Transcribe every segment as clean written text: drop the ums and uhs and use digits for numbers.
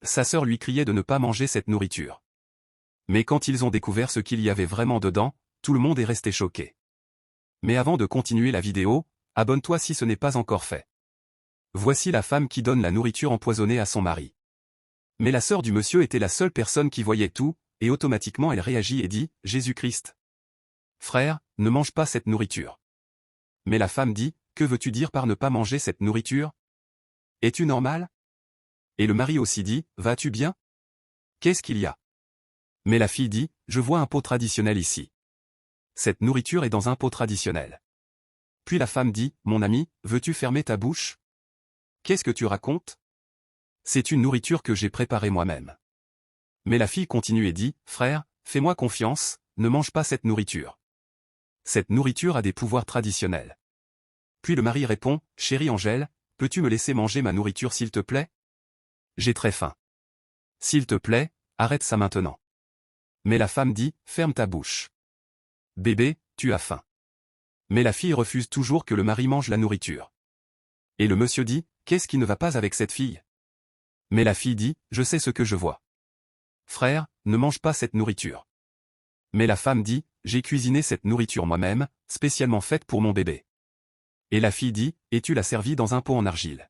Sa sœur lui criait de ne pas manger cette nourriture. Mais quand ils ont découvert ce qu'il y avait vraiment dedans, tout le monde est resté choqué. Mais avant de continuer la vidéo, abonne-toi si ce n'est pas encore fait. Voici la femme qui donne la nourriture empoisonnée à son mari. Mais la sœur du monsieur était la seule personne qui voyait tout, et automatiquement elle réagit et dit « Jésus-Christ. Frère, ne mange pas cette nourriture. » Mais la femme dit « Que veux-tu dire par ne pas manger cette nourriture? Es-tu normal ?» Et le mari aussi dit « Vas-tu bien? Qu'est-ce qu'il y a ?» Mais la fille dit « Je vois un pot traditionnel ici. Cette nourriture est dans un pot traditionnel. » Puis la femme dit « Mon ami, veux-tu fermer ta bouche? Qu'est-ce que tu racontes? C'est une nourriture que j'ai préparée moi-même. » Mais la fille continue et dit « Frère, fais-moi confiance, ne mange pas cette nourriture. Cette nourriture a des pouvoirs traditionnels. » Puis le mari répond « Chérie Angèle, peux-tu me laisser manger ma nourriture s'il te plaît? J'ai très faim. S'il te plaît, arrête ça maintenant. » Mais la femme dit « Ferme ta bouche. Bébé, tu as faim. » Mais la fille refuse toujours que le mari mange la nourriture. Et le monsieur dit « Qu'est-ce qui ne va pas avec cette fille? » Mais la fille dit « Je sais ce que je vois. Frère, ne mange pas cette nourriture. » Mais la femme dit « J'ai cuisiné cette nourriture moi-même, spécialement faite pour mon bébé. » Et la fille dit « Et tu l'as servi dans un pot en argile. »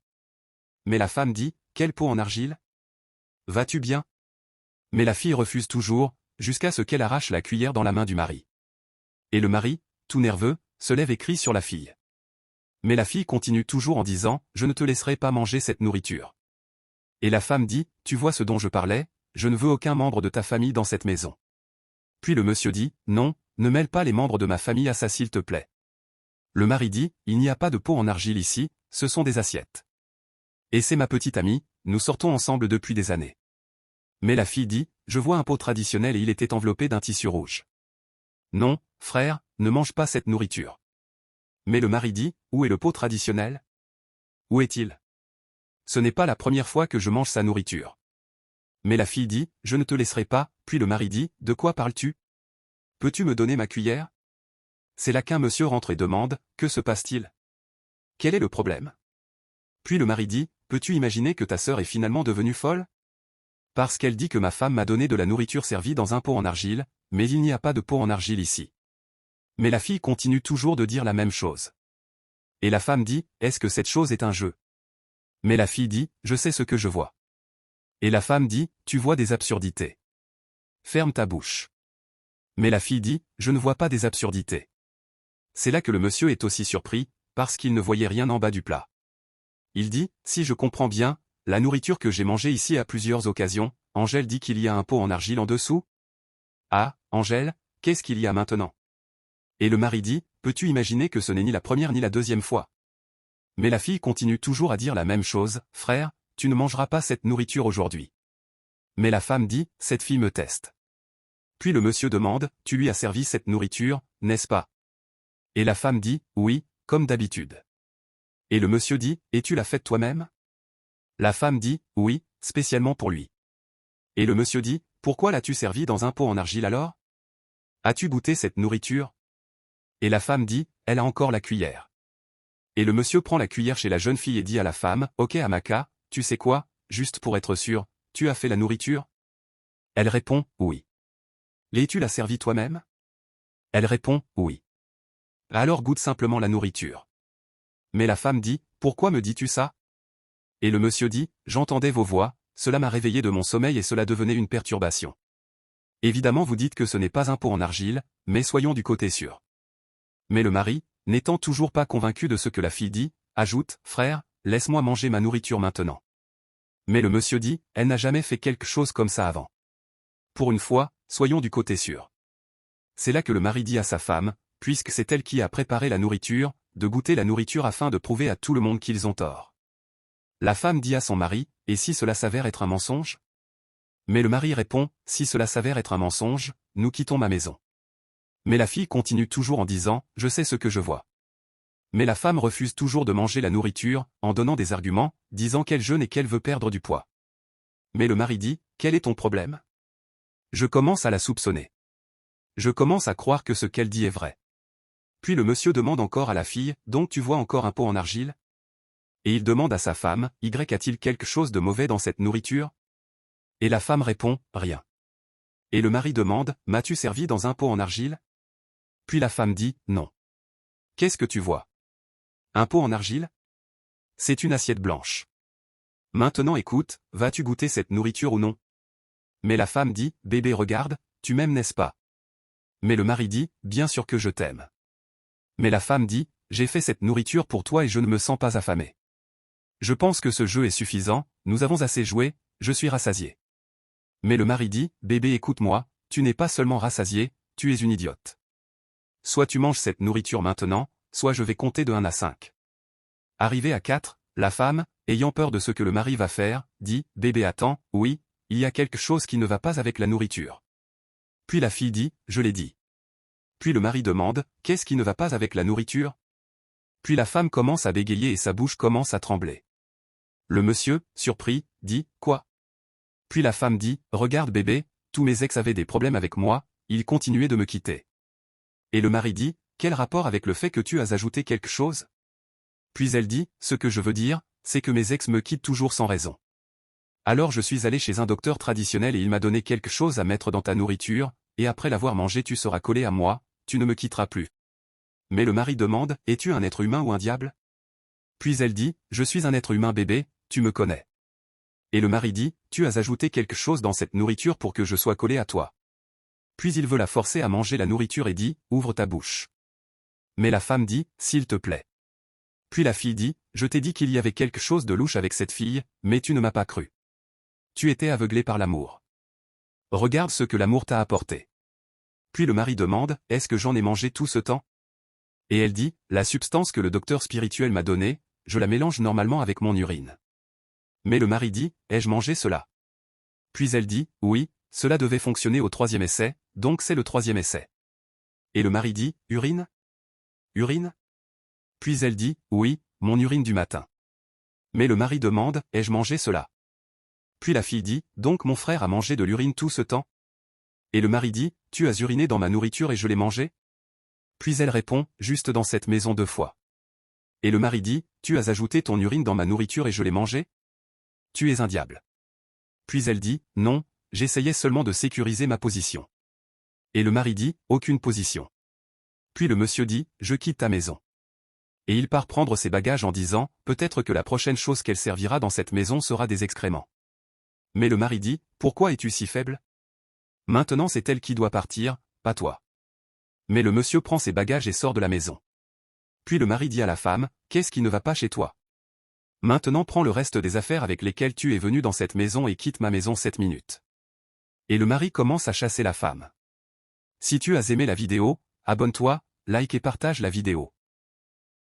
Mais la femme dit « Quel pot en argile? Vas-tu bien? » Mais la fille refuse toujours, jusqu'à ce qu'elle arrache la cuillère dans la main du mari. Et le mari, tout nerveux, se lève et crie sur la fille. Mais la fille continue toujours en disant « Je ne te laisserai pas manger cette nourriture. » Et la femme dit « Tu vois ce dont je parlais, je ne veux aucun membre de ta famille dans cette maison. » Puis le monsieur dit « Non, ne mêle pas les membres de ma famille à ça s'il te plaît. » Le mari dit « Il n'y a pas de pot en argile ici, ce sont des assiettes. Et c'est ma petite amie, nous sortons ensemble depuis des années. » Mais la fille dit « Je vois un pot traditionnel et il était enveloppé d'un tissu rouge. » Non, frère, ne mange pas cette nourriture. Mais le mari dit « Où est le pot traditionnel? Où est-il? Ce n'est pas la première fois que je mange sa nourriture. » Mais la fille dit « Je ne te laisserai pas. » Puis le mari dit « De quoi parles-tu? Peux-tu me donner ma cuillère? » C'est là qu'un monsieur rentre et demande « Que se passe-t-il? Quel est le problème? » Puis le mari dit « Peux-tu imaginer que ta sœur est finalement devenue folle? Parce qu'elle dit que ma femme m'a donné de la nourriture servie dans un pot en argile, mais il n'y a pas de pot en argile ici. » Mais la fille continue toujours de dire la même chose. Et la femme dit « Est-ce que cette chose est un jeu? » Mais la fille dit « Je sais ce que je vois. » Et la femme dit « Tu vois des absurdités. Ferme ta bouche. » Mais la fille dit « Je ne vois pas des absurdités. » C'est là que le monsieur est aussi surpris, parce qu'il ne voyait rien en bas du plat. Il dit « Si je comprends bien, la nourriture que j'ai mangée ici à plusieurs occasions, Angèle dit qu'il y a un pot en argile en dessous? Ah, Angèle, qu'est-ce qu'il y a maintenant? » Et le mari dit « Peux-tu imaginer que ce n'est ni la première ni la deuxième fois? » Mais la fille continue toujours à dire la même chose « Frère, tu ne mangeras pas cette nourriture aujourd'hui. » Mais la femme dit « Cette fille me teste. » Puis le monsieur demande « Tu lui as servi cette nourriture, n'est-ce pas? » Et la femme dit « Oui, comme d'habitude. » Et le monsieur dit « Et tu l'as faite toi-même? » La femme dit « Oui, spécialement pour lui. » Et le monsieur dit « Pourquoi l'as-tu servi dans un pot en argile alors? As-tu goûté cette nourriture? » Et la femme dit « Elle a encore la cuillère. » Et le monsieur prend la cuillère chez la jeune fille et dit à la femme « Ok Amaka, tu sais quoi, juste pour être sûr, tu as fait la nourriture? » Elle répond « Oui. » Et tu l'as servi toi-même? Elle répond « Oui. » Alors goûte simplement la nourriture. Mais la femme dit « Pourquoi me dis-tu ça? » Et le monsieur dit « J'entendais vos voix, cela m'a réveillé de mon sommeil et cela devenait une perturbation. Évidemment vous dites que ce n'est pas un pot en argile, mais soyons du côté sûr. » Mais le mari, n'étant toujours pas convaincu de ce que la fille dit, ajoute « Frère, laisse-moi manger ma nourriture maintenant. » Mais le monsieur dit « Elle n'a jamais fait quelque chose comme ça avant. Pour une fois, soyons du côté sûr. » C'est là que le mari dit à sa femme, puisque c'est elle qui a préparé la nourriture, de goûter la nourriture afin de prouver à tout le monde qu'ils ont tort. La femme dit à son mari « Et si cela s'avère être un mensonge? » Mais le mari répond « Si cela s'avère être un mensonge, nous quittons ma maison. » Mais la fille continue toujours en disant « Je sais ce que je vois. » Mais la femme refuse toujours de manger la nourriture, en donnant des arguments, disant qu'elle jeûne et qu'elle veut perdre du poids. Mais le mari dit « Quel est ton problème? Je commence à la soupçonner. Je commence à croire que ce qu'elle dit est vrai. » Puis le monsieur demande encore à la fille « Donc tu vois encore un pot en argile? » Et il demande à sa femme « Y a-t-il quelque chose de mauvais dans cette nourriture? » Et la femme répond, rien. Et le mari demande, m'as-tu servi dans un pot en argile? Puis la femme dit, non. Qu'est-ce que tu vois? Un pot en argile? C'est une assiette blanche. Maintenant écoute, vas-tu goûter cette nourriture ou non? Mais la femme dit, bébé regarde, tu m'aimes n'est-ce pas? Mais le mari dit, bien sûr que je t'aime. Mais la femme dit, j'ai fait cette nourriture pour toi et je ne me sens pas affamée. Je pense que ce jeu est suffisant, nous avons assez joué, je suis rassasié. Mais le mari dit, bébé écoute-moi, tu n'es pas seulement rassasié, tu es une idiote. Soit tu manges cette nourriture maintenant, soit je vais compter de 1 à 5. Arrivée à 4, la femme, ayant peur de ce que le mari va faire, dit, bébé attends, oui, il y a quelque chose qui ne va pas avec la nourriture. Puis la fille dit, je l'ai dit. Puis le mari demande, qu'est-ce qui ne va pas avec la nourriture? Puis la femme commence à bégayer et sa bouche commence à trembler. Le monsieur, surpris, dit, quoi? Puis la femme dit, regarde bébé, tous mes ex avaient des problèmes avec moi, ils continuaient de me quitter. Et le mari dit, quel rapport avec le fait que tu as ajouté quelque chose? Puis elle dit, ce que je veux dire, c'est que mes ex me quittent toujours sans raison. Alors je suis allé chez un docteur traditionnel et il m'a donné quelque chose à mettre dans ta nourriture, et après l'avoir mangé tu seras collé à moi, tu ne me quitteras plus. Mais le mari demande, es-tu un être humain ou un diable? Puis elle dit, je suis un être humain bébé, tu me connais. Et le mari dit, tu as ajouté quelque chose dans cette nourriture pour que je sois collé à toi. Puis il veut la forcer à manger la nourriture et dit, ouvre ta bouche. Mais la femme dit, s'il te plaît. Puis la fille dit, je t'ai dit qu'il y avait quelque chose de louche avec cette fille, mais tu ne m'as pas cru. Tu étais aveuglé par l'amour. Regarde ce que l'amour t'a apporté. Puis le mari demande, est-ce que j'en ai mangé tout ce temps? Et elle dit, la substance que le docteur spirituel m'a donnée, je la mélange normalement avec mon urine. Mais le mari dit, ai-je mangé cela? Puis elle dit, oui, cela devait fonctionner au 3e essai, donc c'est le 3e essai. Et le mari dit, urine? Urine? Puis elle dit, oui, mon urine du matin. Mais le mari demande, ai-je mangé cela? Puis la fille dit, donc mon frère a mangé de l'urine tout ce temps? Et le mari dit, tu as uriné dans ma nourriture et je l'ai mangé? Puis elle répond, juste dans cette maison 2 fois. Et le mari dit, tu as ajouté ton urine dans ma nourriture et je l'ai mangé? Tu es un diable. Puis elle dit, non, j'essayais seulement de sécuriser ma position. Et le mari dit, aucune position. Puis le monsieur dit, je quitte ta maison. Et il part prendre ses bagages en disant, peut-être que la prochaine chose qu'elle servira dans cette maison sera des excréments. Mais le mari dit, pourquoi es-tu si faible? Maintenant c'est elle qui doit partir, pas toi. Mais le monsieur prend ses bagages et sort de la maison. Puis le mari dit à la femme, qu'est-ce qui ne va pas chez toi? Maintenant prends le reste des affaires avec lesquelles tu es venu dans cette maison et quitte ma maison 7 minutes. Et le mari commence à chasser la femme. Si tu as aimé la vidéo, abonne-toi, like et partage la vidéo.